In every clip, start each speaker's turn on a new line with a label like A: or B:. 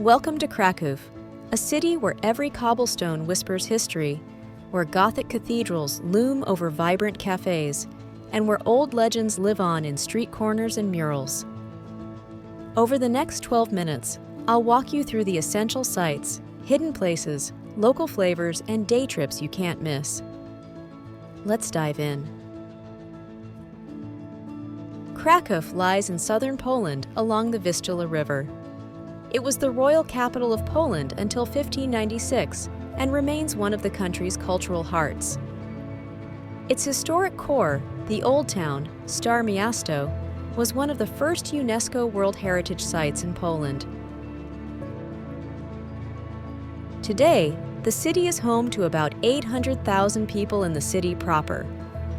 A: Welcome to Kraków, a city where every cobblestone whispers history, where Gothic cathedrals loom over vibrant cafes, and where old legends live on in street corners and murals. Over the next 12 minutes, I'll walk you through the essential sites, hidden places, local flavors, and day trips you can't miss. Let's dive in. Kraków lies in southern Poland along the Vistula River. It was the royal capital of Poland until 1596 and remains one of the country's cultural hearts. Its historic core, the Old Town, Stare Miasto, was one of the first UNESCO World Heritage Sites in Poland. Today, the city is home to about 800,000 people in the city proper,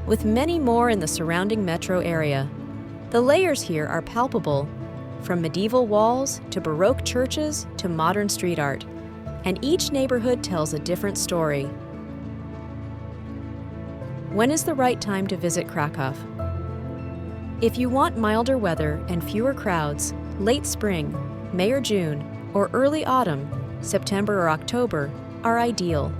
A: with many more in the surrounding metro area. The layers here are palpable, from medieval walls to Baroque churches to modern street art, and each neighborhood tells a different story. When is the right time to visit Kraków? If you want milder weather and fewer crowds, late spring, May or June, or early autumn, September or October, are ideal.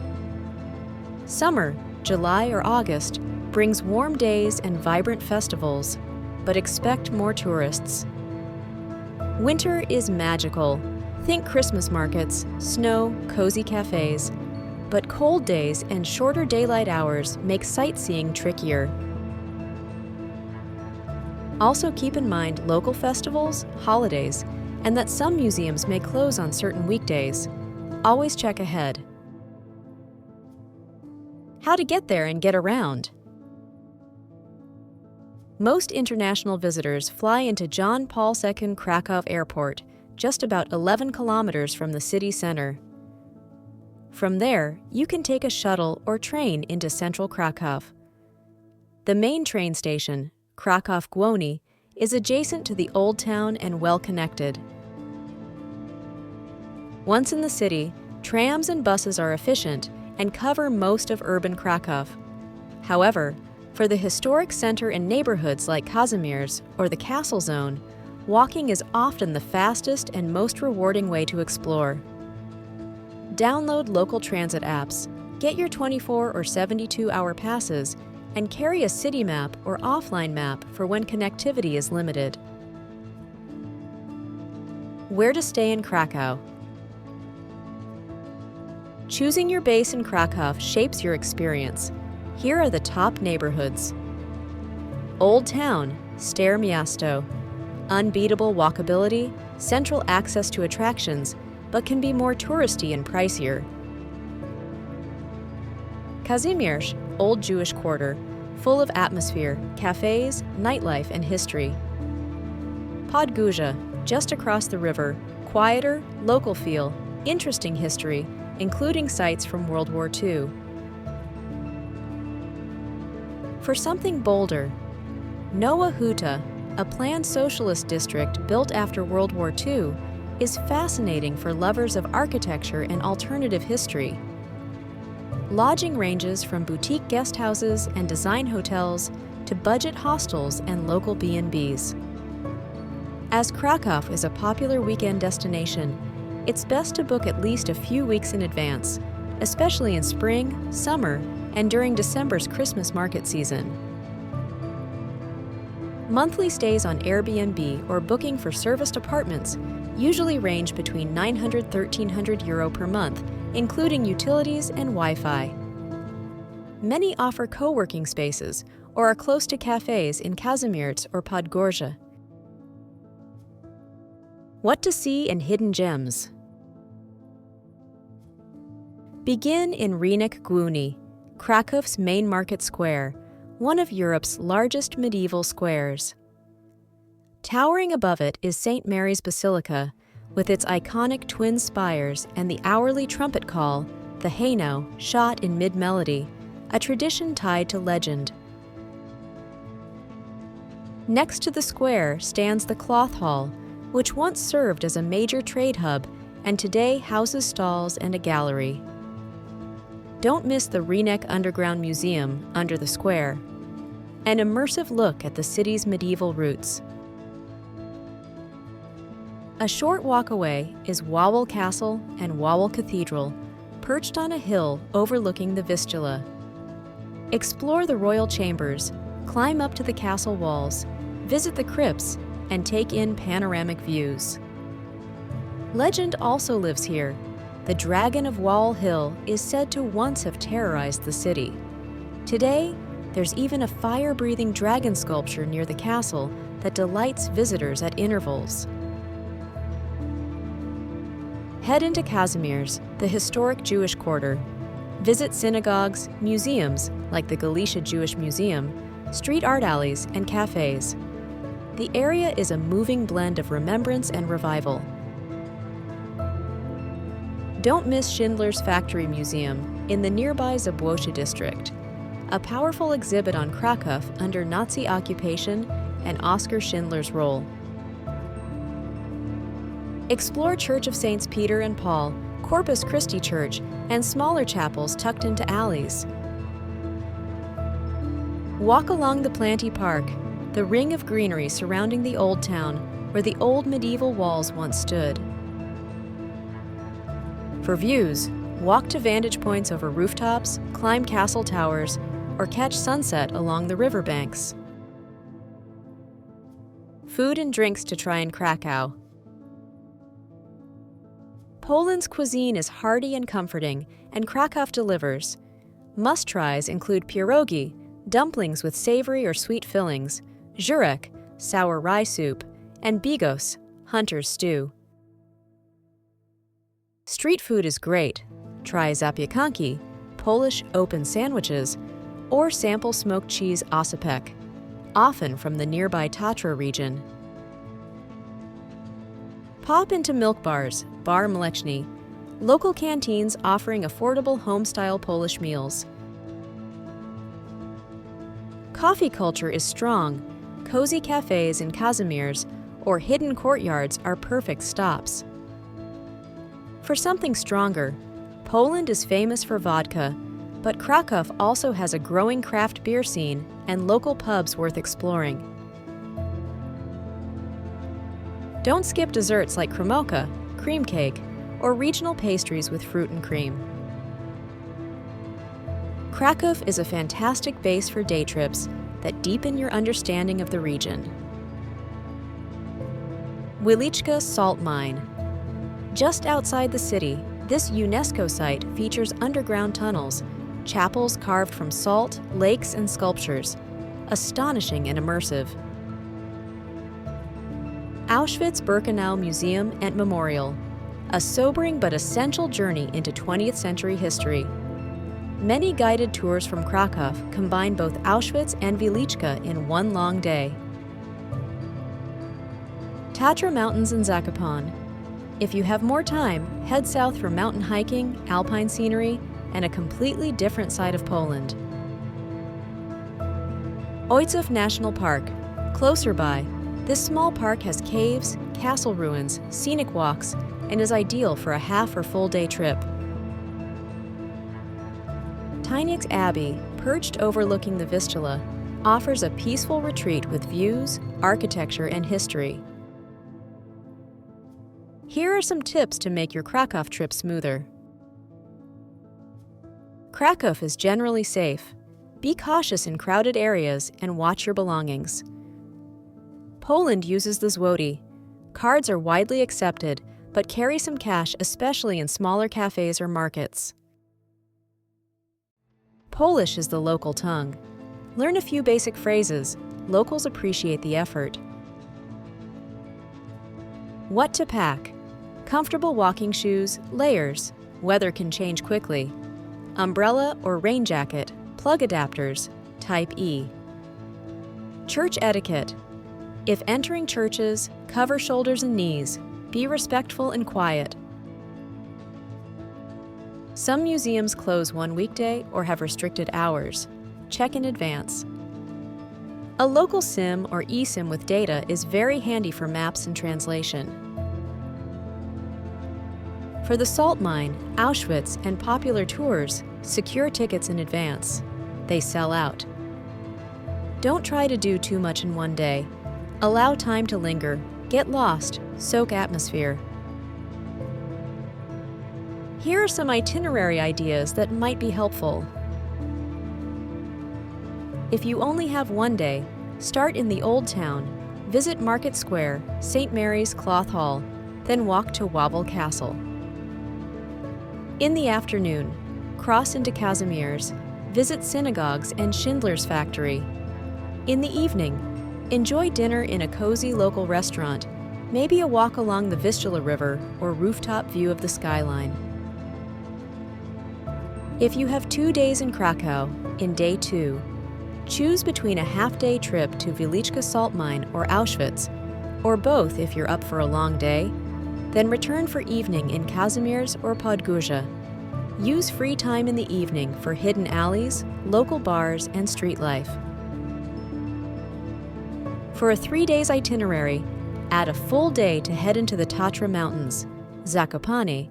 A: Summer, July or August, brings warm days and vibrant festivals, but expect more tourists. Winter is magical. Think Christmas markets, snow, cozy cafes. But cold days and shorter daylight hours make sightseeing trickier. Also keep in mind local festivals, holidays, and that some museums may close on certain weekdays. Always check ahead. How to get there and get around. Most international visitors fly into John Paul II Kraków Airport, just about 11 kilometers from the city center. From there, you can take a shuttle or train into central Kraków. The main train station, Kraków Główny, is adjacent to the Old Town and well-connected. Once in the city, trams and buses are efficient and cover most of urban Kraków. However, for the historic center and neighborhoods like Kazimierz or the Castle Zone, walking is often the fastest and most rewarding way to explore. Download local transit apps, get your 24 or 72-hour passes, and carry a city map or offline map for when connectivity is limited. Where to stay in Kraków? Choosing your base in Kraków shapes your experience. Here are the top neighborhoods. Old Town, Stare Miasto. Unbeatable walkability, central access to attractions, but can be more touristy and pricier. Kazimierz, Old Jewish Quarter, full of atmosphere, cafes, nightlife, and history. Podgórze, just across the river, quieter, local feel, interesting history, including sites from World War II. For something bolder, Nowa Huta, a planned socialist district built after World War II, is fascinating for lovers of architecture and alternative history. Lodging ranges from boutique guest houses and design hotels to budget hostels and local B&Bs. As Kraków is a popular weekend destination, it's best to book at least a few weeks in advance, especially in spring, summer, and during December's Christmas market season. Monthly stays on Airbnb or booking for serviced apartments usually range between €900–1,300 per month, including utilities and Wi-Fi. Many offer co-working spaces or are close to cafes in Kazimierz or Podgórze. What to see in hidden gems? Begin in Rynek Główny, Krakow's main market square, one of Europe's largest medieval squares. Towering above it is St. Mary's Basilica, with its iconic twin spires and the hourly trumpet call, the hejno, shot in mid-melody, a tradition tied to legend. Next to the square stands the Cloth Hall, which once served as a major trade hub and today houses stalls and a gallery. Don't miss the Rynek Underground Museum under the square, an immersive look at the city's medieval roots. A short walk away is Wawel Castle and Wawel Cathedral, perched on a hill overlooking the Vistula. Explore the royal chambers, climb up to the castle walls, visit the crypts, and take in panoramic views. Legend also lives here. The Dragon of Wawel Hill is said to once have terrorized the city. Today, there's even a fire-breathing dragon sculpture near the castle that delights visitors at intervals. Head into Kazimierz, the historic Jewish quarter. Visit synagogues, museums like the Galicia Jewish Museum, street art alleys, and cafes. The area is a moving blend of remembrance and revival. Don't miss Schindler's Factory Museum in the nearby Zabłocza district, a powerful exhibit on Kraków under Nazi occupation and Oskar Schindler's role. Explore Church of Saints Peter and Paul, Corpus Christi Church, and smaller chapels tucked into alleys. Walk along the Planty Park, the ring of greenery surrounding the Old Town, where the old medieval walls once stood. For views, walk to vantage points over rooftops, climb castle towers, or catch sunset along the riverbanks. Food and drinks to try in Krakow. Poland's cuisine is hearty and comforting, and Kraków delivers. Must-tries include pierogi, dumplings with savory or sweet fillings, żurek, sour rye soup, and bigos, hunter's stew. Street food is great. Try zapiekanki, Polish open sandwiches, or sample smoked cheese oscypek, often from the nearby Tatra region. Pop into milk bars, Bar Mleczny, local canteens offering affordable home-style Polish meals. Coffee culture is strong. Cozy cafes in Kazimierz or hidden courtyards are perfect stops. For something stronger, Poland is famous for vodka, but Kraków also has a growing craft beer scene and local pubs worth exploring. Don't skip desserts like kremoka, cream cake, or regional pastries with fruit and cream. Kraków is a fantastic base for day trips that deepen your understanding of the region. Wieliczka Salt Mine. Just outside the city, this UNESCO site features underground tunnels, chapels carved from salt, lakes, and sculptures. Astonishing and immersive. Auschwitz-Birkenau Museum and Memorial. A sobering but essential journey into 20th century history. Many guided tours from Kraków combine both Auschwitz and Wieliczka in one long day. Tatra Mountains in Zakopane. If you have more time, head south for mountain hiking, alpine scenery, and a completely different side of Poland. Ojców National Park. Closer by, this small park has caves, castle ruins, scenic walks, and is ideal for a half or full day trip. Tyniec Abbey, perched overlooking the Vistula, offers a peaceful retreat with views, architecture, and history. Here are some tips to make your Kraków trip smoother. Kraków is generally safe. Be cautious in crowded areas and watch your belongings. Poland uses the złoty. Cards are widely accepted, but carry some cash, especially in smaller cafes or markets. Polish is the local tongue. Learn a few basic phrases. Locals appreciate the effort. What to pack? Comfortable walking shoes, layers. Weather can change quickly. Umbrella or rain jacket, plug adapters, type E. Church etiquette. If entering churches, cover shoulders and knees. Be respectful and quiet. Some museums close one weekday or have restricted hours. Check in advance. A local SIM or eSIM with data is very handy for maps and translation. For the salt mine, Auschwitz, and popular tours, secure tickets in advance. They sell out. Don't try to do too much in one day. Allow time to linger. Get lost, soak atmosphere. Here are some itinerary ideas that might be helpful. If you only have one day, start in the Old Town, visit Market Square, St. Mary's Cloth Hall, then walk to Wawel Castle. In the afternoon, cross into Kazimierz, visit synagogues and Schindler's Factory. In the evening, enjoy dinner in a cozy local restaurant, maybe a walk along the Vistula River or rooftop view of the skyline. If you have 2 days in Krakow, in day 2, choose between a half-day trip to Wieliczka Salt Mine or Auschwitz, or both if you're up for a long day, then return for evening in Kazimierz or Podgórze. Use free time in the evening for hidden alleys, local bars, and street life. For a 3 days itinerary, add a full day to head into the Tatra Mountains, Zakopane,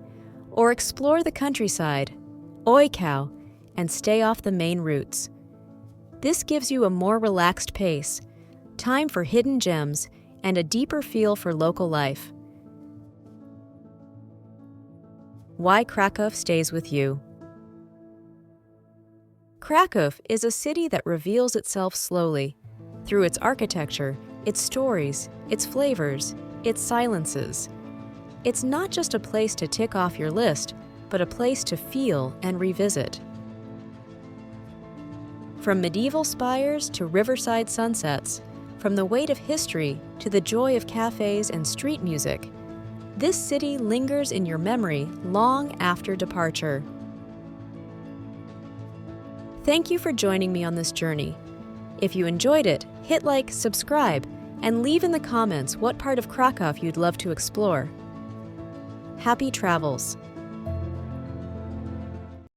A: or explore the countryside, Ojkow, and stay off the main routes. This gives you a more relaxed pace, time for hidden gems, and a deeper feel for local life. Why Krakow stays with you. Krakow is a city that reveals itself slowly, through its architecture, its stories, its flavors, its silences. It's not just a place to tick off your list, but a place to feel and revisit. From medieval spires to riverside sunsets, from the weight of history to the joy of cafes and street music, this city lingers in your memory long after departure. Thank you for joining me on this journey. If you enjoyed it, hit like, subscribe, and leave in the comments what part of Krakow you'd love to explore. Happy travels!